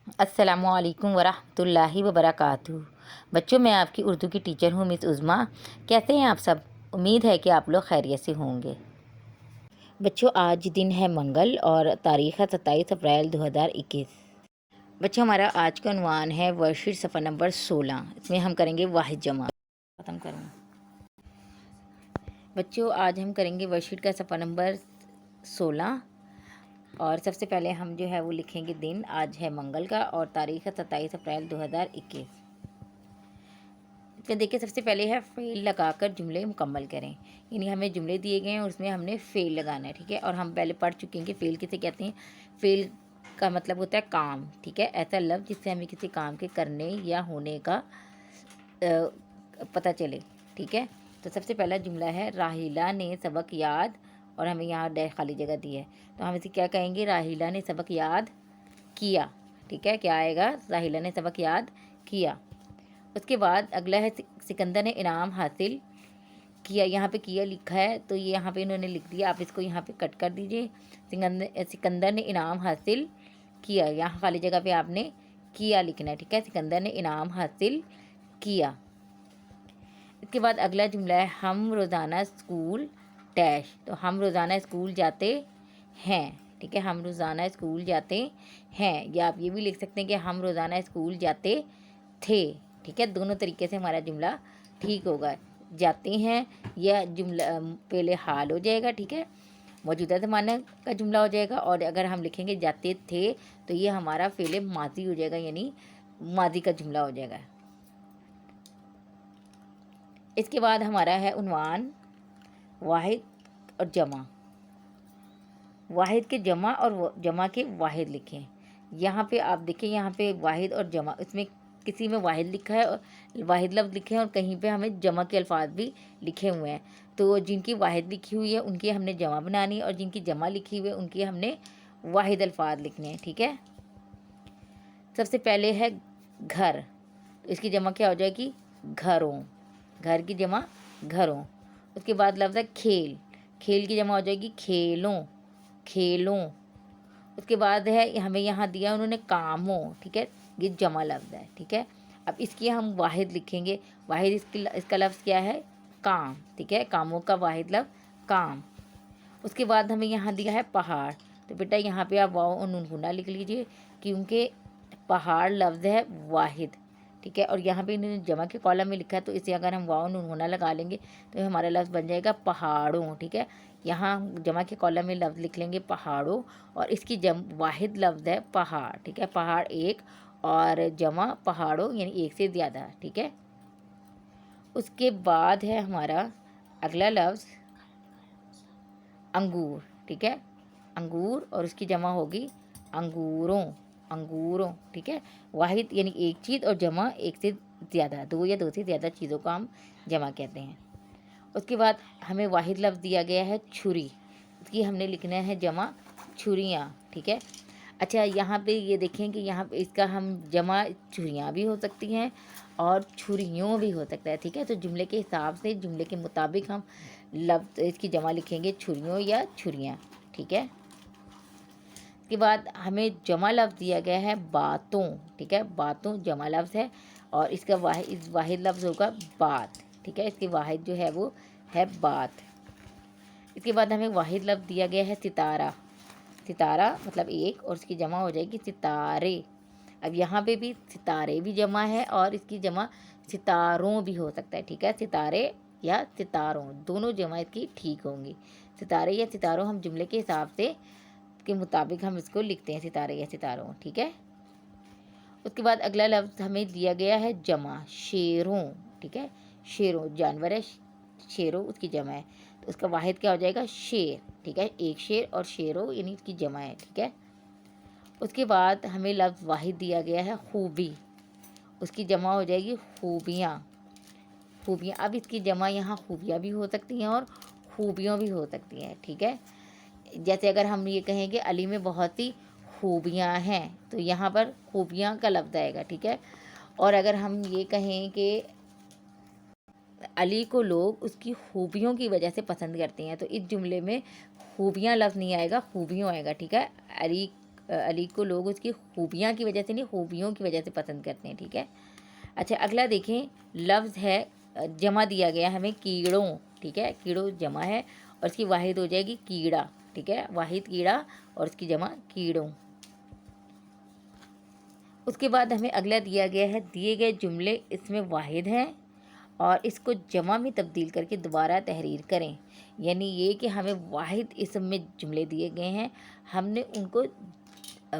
السلام علیکم ورحمۃ اللہ وبرکاتہ۔ بچوں، میں آپ کی اردو کی ٹیچر ہوں مس عظمیٰ۔ کیسے ہیں آپ سب؟ امید ہے کہ آپ لوگ خیریت سے ہوں گے۔ بچوں، آج دن ہے منگل اور تاریخ ہے 27 اپریل 2021۔ بچوں، ہمارا آج کا عنوان ہے ورک شیٹ صفحہ نمبر 16۔ اس میں ہم کریں گے واحد جمع۔ ختم کروں بچوں، آج ہم کریں گے ورک شیٹ کا صفحہ نمبر 16، اور سب سے پہلے ہم جو ہے وہ لکھیں گے دن۔ آج ہے منگل کا اور تاریخ ہے 27 اپریل 2021۔ تو دیکھیں، سب سے پہلے ہے فعل لگا کر جملے مکمل کریں، یعنی ہمیں جملے دیے گئے ہیں اور اس میں ہم نے فعل لگانا ہے، ٹھیک ہے۔ اور ہم پہلے پڑھ چکے ہیں کہ فعل کسے کہتے ہیں۔ فعل کا مطلب ہوتا ہے کام، ٹھیک ہے، ایسا لفظ جس سے ہمیں کسی کام کے کرنے یا ہونے کا پتہ چلے، ٹھیک ہے۔ تو سب سے پہلا جملہ ہے راحیلہ نے سبق یاد، اور ہمیں یہاں خالی جگہ دی ہے، تو ہم اسے کیا کہیں گے؟ راحیلہ نے سبق یاد کیا، ٹھیک ہے۔ کیا آئے گا؟ راحیلہ نے سبق یاد کیا۔ اس کے بعد اگلا ہے سکندر نے انعام حاصل کیا۔ یہاں پہ کیا لکھا ہے تو یہ یہاں پہ انہوں نے لکھ دیا، آپ اس کو یہاں پہ کٹ کر دیجئے۔ سکندر نے انعام حاصل کیا، یہاں خالی جگہ پہ آپ نے کیا لکھنا ہے، ٹھیک ہے۔ سکندر نے انعام حاصل کیا۔ اس کے بعد اگلا جملہ ہے ہم روزانہ اسکول ڈیش، تو ہم روزانہ اسکول جاتے ہیں، ٹھیک ہے۔ ہم روزانہ اسکول جاتے ہیں، یا آپ یہ بھی لکھ سکتے ہیں کہ ہم روزانہ اسکول جاتے تھے، ٹھیک ہے۔ دونوں طریقے سے ہمارا جملہ ٹھیک ہوگا۔ جاتے ہیں یا جملہ پہلے حال ہو جائے گا، ٹھیک ہے، موجودہ زمانہ کا جملہ ہو جائے گا، اور اگر ہم لکھیں گے جاتے تھے تو یہ ہمارا فعل ماضی ہو جائے گا، یعنی ماضی کا جملہ ہو جائے گا۔ اس کے بعد ہمارا ہے عنوان واحد اور جمع۔ واحد کے جمع اور جمع کے واحد لکھیں۔ یہاں پہ آپ دیکھیں، یہاں پہ واحد اور جمع، اس میں کسی میں واحد لکھا ہے اور واحد لفظ لکھے ہیں، اور کہیں پہ ہمیں جمع کے الفاظ بھی لکھے ہوئے ہیں۔ تو جن کی واحد لکھی ہوئی ہے ان کی ہم نے جمع بنانی، اور جن کی جمع لکھی ہوئی ہے ان کی ہم نے واحد الفاظ لکھنے ہیں، ٹھیک ہے۔ سب سے پہلے ہے گھر، تو اس کی جمع کیا ہو جائے گی؟ گھروں، گھر کی جمع گھروں۔ اس کے بعد لفظ ہے کھیل، کھیل کی جمع ہو جائے گی کھیلوں، کھیلوں۔ اس کے بعد ہے ہمیں یہاں دیا انہوں نے کاموں، ٹھیک ہے، یہ جمع لفظ ہے، ٹھیک ہے۔ اب اس کی ہم واحد لکھیں گے، واحد اس کا لفظ کیا ہے؟ کام، ٹھیک ہے، کاموں کا واحد لفظ کام۔ اس کے بعد ہمیں یہاں دیا ہے پہاڑ، تو بیٹا یہاں پہ آپ واو اور نون گنا لکھ لیجئے، کیونکہ پہاڑ لفظ ہے واحد، ٹھیک ہے، اور یہاں پہ انہوں نے جمع کے کالم میں لکھا ہے، تو اسے اگر ہم واو نون گنا لگا لیں گے تو ہمارا لفظ بن جائے گا پہاڑوں، ٹھیک ہے۔ یہاں جمع کے کالم میں لفظ لکھ لیں گے پہاڑوں، اور اس کی واحد لفظ ہے پہاڑ، ٹھیک ہے، پہاڑ ایک، اور جمع پہاڑوں یعنی ایک سے زیادہ، ٹھیک ہے۔ اس کے بعد ہے ہمارا اگلا لفظ انگور، ٹھیک ہے، انگور، اور اس کی جمع ہوگی انگوروں، انگوروں، ٹھیک ہے۔ واحد یعنی ایک چیز، اور جمع ایک سے زیادہ، دو یا دو سے زیادہ چیزوں کو ہم جمع کہتے ہیں۔ اس کے بعد ہمیں واحد لفظ دیا گیا ہے چھری، اس کی ہم نے لکھنا ہے جمع چھریاں، ٹھیک ہے۔ اچھا، یہاں پہ یہ دیکھیں کہ یہاں پہ اس کا ہم جمع چھریاں بھی ہو سکتی ہیں اور چھریوں بھی ہو سکتا ہے، ٹھیک ہے۔ تو جملے کے حساب سے، جملے کے مطابق ہم لفظ اس کی جمع لکھیں گے چھریوں یا چھریاں، ٹھیک ہے۔ اس کے بعد ہمیں جمع لفظ دیا گیا ہے باتوں، ٹھیک ہے، باتوں جمع لفظ ہے، اور اس کا واحد لفظ ہوگا بات، ٹھیک ہے، اس کی واحد جو ہے وہ ہے بات۔ اس کے بعد ہمیں واحد لفظ دیا گیا ہے ستارہ، ستارہ مطلب ایک، اور اس کی جمع ہو جائے گی ستارے۔ اب یہاں پہ بھی ستارے بھی جمع ہے، اور اس کی جمع ستاروں بھی ہو سکتا ہے، ٹھیک ہے، ستارے یا ستاروں، دونوں جمع اس کی ٹھیک ہوں گی۔ ستارے یا ستاروں ہم جملے کے حساب سے کے مطابق ہم اس کو لکھتے ہیں، ستارے یا ستاروں، ٹھیک ہے۔ اس کے بعد اگلا لفظ ہمیں دیا گیا ہے جمع شیروں، ٹھیک ہے، شیروں جانور ہے، شیروں اس کی جمع ہے، تو اس کا واحد کیا ہو جائے گا؟ شیر، ٹھیک ہے، ایک شیر، اور شیروں یعنی اس کی جمع ہے، ٹھیک ہے۔ اس کے بعد ہمیں لفظ واحد دیا گیا ہے خوبی، اس کی جمع ہو جائے گی خوبیاں، خوبیاں۔ اب اس کی جمع یہاں خوبیاں بھی ہو سکتی ہیں اور خوبیوں بھی ہو سکتی ہیں، ٹھیک ہے۔ جیسے اگر ہم یہ کہیں کہ علی میں بہت سی خوبیاں ہیں، تو یہاں پر خوبیاں کا لفظ آئے گا، ٹھیک ہے۔ اور اگر ہم یہ کہیں کہ علی کو لوگ اس کی خوبیوں کی وجہ سے پسند کرتے ہیں، تو اس جملے میں خوبیاں لفظ نہیں آئے گا، خوبیوں آئے گا، ٹھیک ہے۔ علی علی کو لوگ اس کی خوبیاں کی وجہ سے نہیں، خوبیوں کی وجہ سے پسند کرتے ہیں، ٹھیک ہے. اچھا اگلا دیکھیں، لفظ ہے جمع دیا گیا ہمیں کیڑوں، ٹھیک ہے. کیڑوں جمع ہے اور اس کی واحد ہو جائے گی کیڑا، ٹھیک ہے. واحد کیڑا اور اس کی جمع کیڑوں. اس کے بعد ہمیں اگلا دیا گیا ہے، دیے گئے جملے اس میں واحد ہیں اور اس کو جمع میں تبدیل کر کے دوبارہ تحریر کریں. یعنی یہ کہ ہمیں واحد اسم میں جملے دیے گئے ہیں، ہم نے ان کو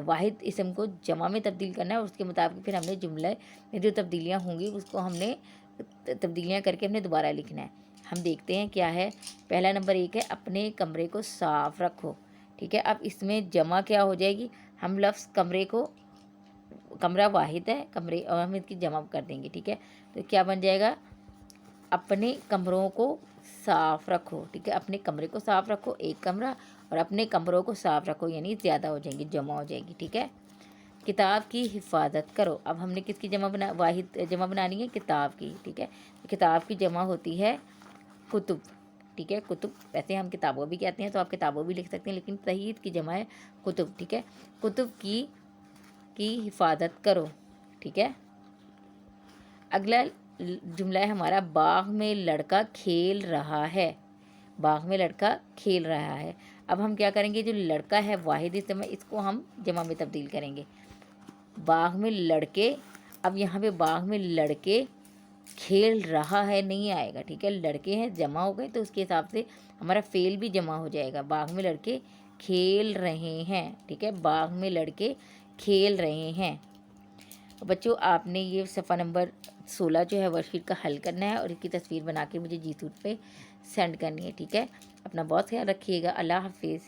واحد اسم کو جمع میں تبدیل کرنا ہے اور اس کے مطابق پھر ہم نے جملے میں جو تبدیلیاں ہوں گی اس کو ہم نے تبدیلیاں کر کے ہم نے دوبارہ لکھنا ہے. ہم دیکھتے ہیں کیا ہے. پہلا نمبر 1 ہے، اپنے کمرے کو صاف رکھو، ٹھیک ہے. اب اس میں جمع کیا ہو جائے گی، ہم لفظ کمرے کو، کمرہ واحد ہے کمرے، اور ہم اس کی جمع کر دیں گے، ٹھیک ہے. تو کیا بن جائے گا، اپنے کمروں کو صاف رکھو، ٹھیک ہے. اپنے کمرے کو صاف رکھو ایک کمرہ، اور اپنے کمروں کو صاف رکھو یعنی زیادہ ہو جائیں گی، جمع ہو جائے گی، ٹھیک ہے. کتاب کی حفاظت کرو. اب ہم نے کس کی واحد جمع بنانی ہے، کتاب کی، ٹھیک ہے. کتاب کی جمع ہوتی ہے کتب، ٹھیک ہے. کتب، ویسے ہم کتابوں بھی کہتے ہیں تو آپ کتابوں بھی لکھ سکتے ہیں، لیکن صحیح کی جمع ہے کتب، ٹھیک ہے. کتب کی حفاظت کرو، ٹھیک ہے. اگلا جملہ ہے ہمارا، باغ میں لڑکا کھیل رہا ہے. باغ میں لڑکا کھیل رہا ہے. اب ہم کیا کریں گے، جو لڑکا ہے واحد اسم ہے، اس کو ہم جمع میں تبدیل کریں گے. باغ میں لڑکے، اب یہاں پہ باغ میں لڑکے کھیل رہا ہے نہیں آئے گا، ٹھیک ہے. لڑکے ہیں جمع ہو گئے تو اس کے حساب سے ہمارا فعل بھی جمع ہو جائے گا. باغ میں لڑکے کھیل رہے ہیں، ٹھیک ہے. باغ میں لڑکے کھیل رہے ہیں. بچوں آپ نے یہ صفحہ نمبر 16 جو ہے ورک شیٹ کا حل کرنا ہے اور اس کی تصویر بنا کے مجھے جی سوٹ پہ سینڈ کرنی ہے، ٹھیک ہے. اپنا بہت خیال رکھیے گا. اللہ حافظ.